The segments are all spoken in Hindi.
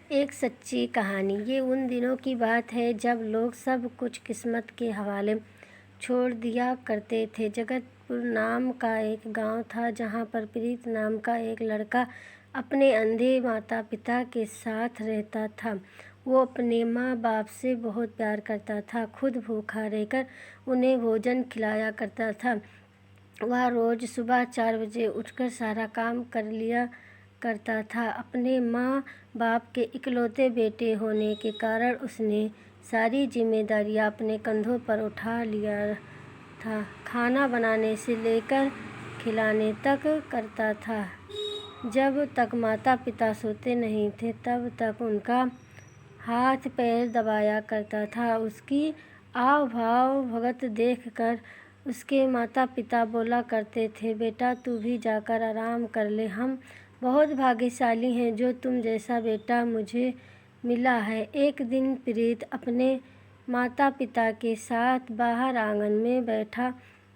एक सच्ची कहानी। ये उन दिनों की बात है जब लोग सब कुछ किस्मत के हवाले छोड़ दिया करते थे। जगतपुर नाम का एक गांव था जहां पर प्रीत नाम का एक लड़का अपने अंधे माता पिता के साथ रहता था। वो अपने माँ बाप से बहुत प्यार करता था, खुद भूखा रहकर उन्हें भोजन खिलाया करता था। वह रोज़ सुबह 4 बजे उठकर सारा काम कर लिया करता था। अपने माँ बाप के इकलौते बेटे होने के कारण उसने सारी जिम्मेदारियाँ अपने कंधों पर उठा लिया था। खाना बनाने से लेकर खिलाने तक करता था। जब तक माता पिता सोते नहीं थे तब तक उनका हाथ पैर दबाया करता था। उसकी आव भाव भगत देखकर उसके माता पिता बोला करते थे, बेटा तू भी जाकर आराम कर ले। हम बहुत भाग्यशाली हैं जो तुम जैसा बेटा मुझे मिला है। एक दिन प्रीत अपने माता पिता के साथ बाहर आंगन में बैठा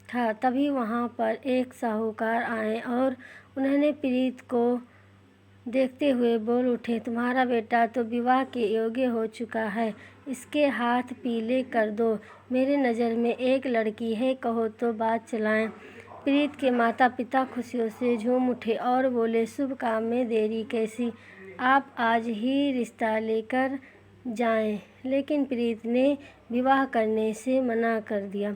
था। तभी वहाँ पर एक साहूकार आए और उन्होंने प्रीत को देखते हुए बोल उठे, तुम्हारा बेटा तो विवाह के योग्य हो चुका है, इसके हाथ पीले कर दो। मेरे नज़र में एक लड़की है, कहो तो बात चलाएं। प्रीत के माता पिता खुशियों से झूम उठे और बोले, शुभ काम में देरी कैसी, आप आज ही रिश्ता लेकर जाएं। लेकिन प्रीत ने विवाह करने से मना कर दिया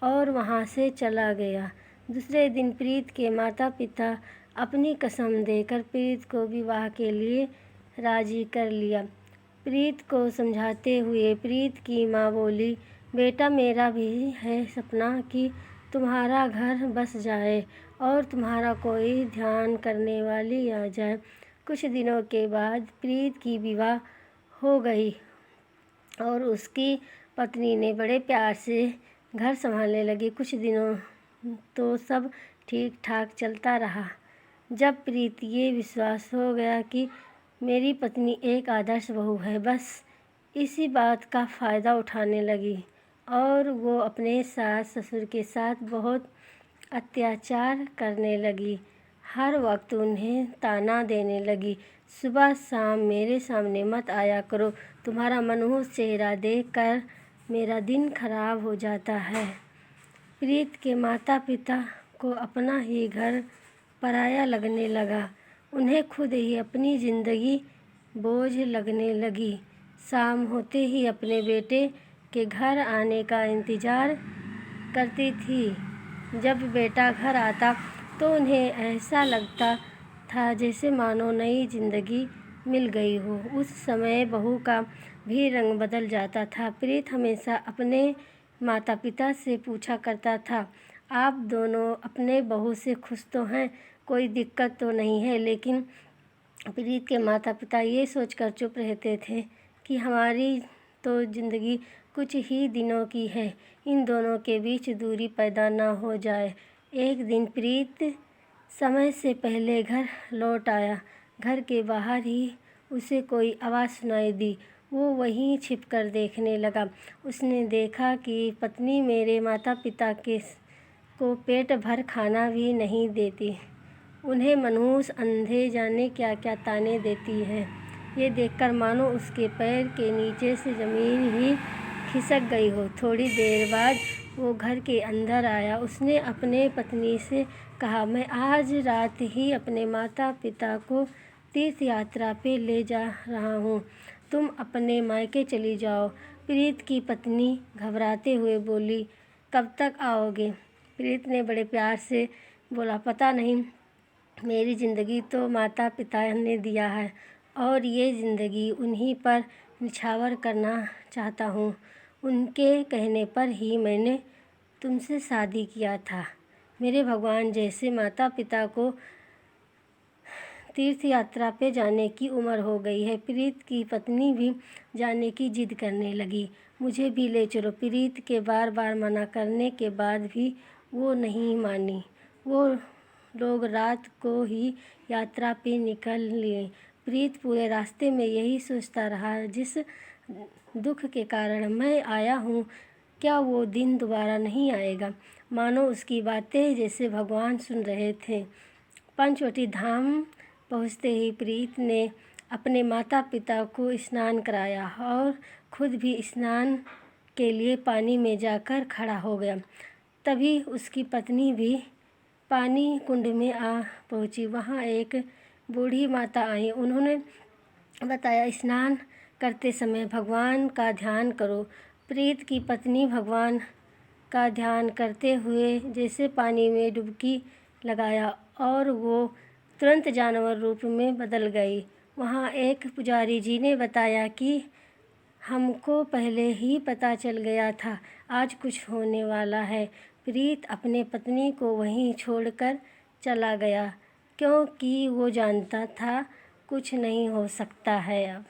और वहाँ से चला गया। दूसरे दिन प्रीत के माता पिता अपनी कसम देकर प्रीत को विवाह के लिए राजी कर लिया। प्रीत को समझाते हुए प्रीत की माँ बोली, बेटा मेरा भी है सपना कि तुम्हारा घर बस जाए और तुम्हारा कोई ध्यान करने वाली आ जाए। कुछ दिनों के बाद प्रीत की विवाह हो गई और उसकी पत्नी ने बड़े प्यार से घर संभालने लगी। कुछ दिनों तो सब ठीक ठाक चलता रहा। जब प्रीत ये विश्वास हो गया कि मेरी पत्नी एक आदर्श बहू है, बस इसी बात का फ़ायदा उठाने लगी और वो अपने सास ससुर के साथ बहुत अत्याचार करने लगी। हर वक्त उन्हें ताना देने लगी, सुबह शाम मेरे सामने मत आया करो, तुम्हारा मनहूस चेहरा देखकर मेरा दिन खराब हो जाता है। प्रीत के माता पिता को अपना ही घर पराया लगने लगा। उन्हें खुद ही अपनी ज़िंदगी बोझ लगने लगी। शाम होते ही अपने बेटे के घर आने का इंतज़ार करती थी। जब बेटा घर आता तो उन्हें ऐसा लगता था जैसे मानो नई ज़िंदगी मिल गई हो। उस समय बहू का भी रंग बदल जाता था। प्रीत हमेशा अपने माता पिता से पूछा करता था, आप दोनों अपने बहू से खुश तो हैं, कोई दिक्कत तो नहीं है। लेकिन प्रीत के माता पिता ये सोचकर चुप रहते थे कि हमारी तो ज़िंदगी कुछ ही दिनों की है, इन दोनों के बीच दूरी पैदा ना हो जाए। एक दिन प्रीत समय से पहले घर लौट आया। घर के बाहर ही उसे कोई आवाज़ सुनाई दी। वो वहीं छिपकर देखने लगा। उसने देखा कि पत्नी मेरे माता पिता को पेट भर खाना भी नहीं देती, उन्हें मनहूस अंधे जाने क्या क्या ताने देती है। ये देखकर मानो उसके पैर के नीचे से ज़मीन ही खिसक गई हो। थोड़ी देर बाद वो घर के अंदर आया। उसने अपने पत्नी से कहा, मैं आज रात ही अपने माता पिता को तीर्थ यात्रा पे ले जा रहा हूँ, तुम अपने मायके चली जाओ। प्रीत की पत्नी घबराते हुए बोली, कब तक आओगे? प्रीत ने बड़े प्यार से बोला, पता नहीं, मेरी ज़िंदगी तो माता पिता ने दिया है और ये ज़िंदगी उन्हीं पर निछावर करना चाहता हूँ। उनके कहने पर ही मैंने तुमसे शादी किया था। मेरे भगवान जैसे माता पिता को तीर्थ यात्रा पे जाने की उम्र हो गई है। प्रीत की पत्नी भी जाने की जिद करने लगी, मुझे भी ले चलो। प्रीत के बार बार मना करने के बाद भी वो नहीं मानी। वो लोग रात को ही यात्रा पे निकल लिए। प्रीत पूरे रास्ते में यही सोचता रहा, जिस दुख के कारण मैं आया हूँ क्या वो दिन दोबारा नहीं आएगा। मानो उसकी बातें जैसे भगवान सुन रहे थे। पंचवटी धाम पहुँचते ही प्रीत ने अपने माता पिता को स्नान कराया और खुद भी स्नान के लिए पानी में जाकर खड़ा हो गया। तभी उसकी पत्नी भी पानी कुंड में आ पहुंची। वहाँ एक बूढ़ी माता आई। उन्होंने बताया, स्नान करते समय भगवान का ध्यान करो। प्रीत की पत्नी भगवान का ध्यान करते हुए जैसे पानी में डुबकी लगाया और वो तुरंत जानवर रूप में बदल गई। वहाँ एक पुजारी जी ने बताया कि हमको पहले ही पता चल गया था, आज कुछ होने वाला है। प्रीत अपने पत्नी को वहीं छोड़कर चला गया, क्योंकि वो जानता था कुछ नहीं हो सकता है अब।